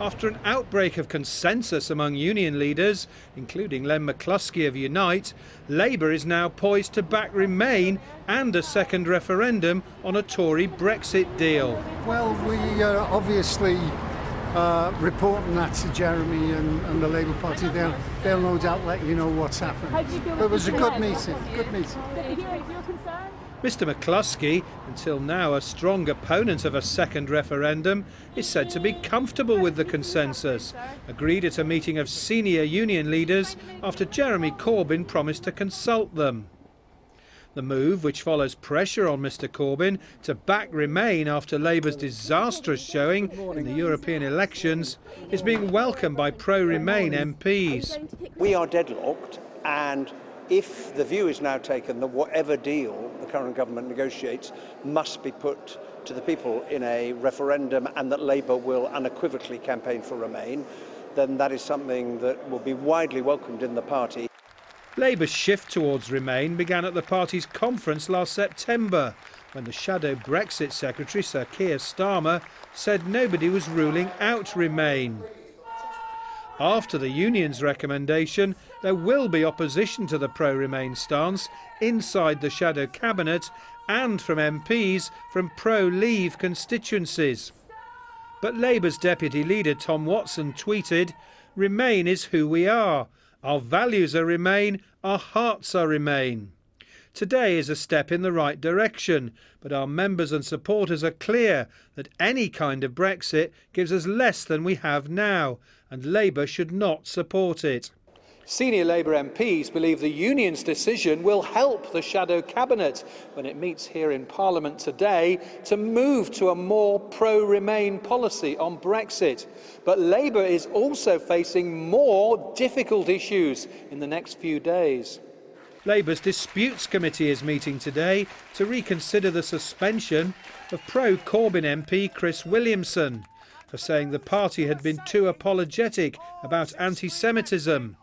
After an outbreak of consensus among union leaders, including Len McCluskey of Unite, Labour is now poised to back Remain and a second referendum on a Tory Brexit deal. Well, we are obviously reporting that to Jeremy and the Labour Party. They'll no doubt let you know what's happening. It was a good meeting. Mr McCluskey, until now a strong opponent of a second referendum, is said to be comfortable with the consensus, agreed at a meeting of senior union leaders after Jeremy Corbyn promised to consult them. The move, which follows pressure on Mr Corbyn to back Remain after Labour's disastrous showing in the European elections, is being welcomed by pro-Remain MPs. We are deadlocked, and if the view is now taken that whatever deal the current government negotiates must be put to the people in a referendum and that Labour will unequivocally campaign for Remain, then that is something that will be widely welcomed in the party. Labour's shift towards Remain began at the party's conference last September, when the shadow Brexit secretary, Sir Keir Starmer, said nobody was ruling out Remain. After the union's recommendation, there will be opposition to the pro-Remain stance inside the shadow cabinet and from MPs from pro-Leave constituencies. But Labour's deputy leader Tom Watson tweeted, "Remain is who we are. Our values are Remain, our hearts are Remain." Today is a step in the right direction, but our members and supporters are clear that any kind of Brexit gives us less than we have now, and Labour should not support it. Senior Labour MPs believe the union's decision will help the shadow cabinet when it meets here in Parliament today to move to a more pro-Remain policy on Brexit. But Labour is also facing more difficult issues in the next few days. Labour's Disputes Committee is meeting today to reconsider the suspension of pro-Corbyn MP Chris Williamson for saying the party had been too apologetic about anti-Semitism.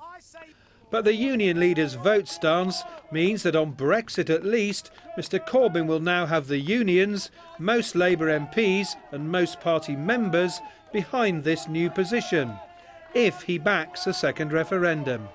But the union leader's vote stance means that on Brexit at least, Mr Corbyn will now have the unions, most Labour MPs and most party members behind this new position, if he backs a second referendum.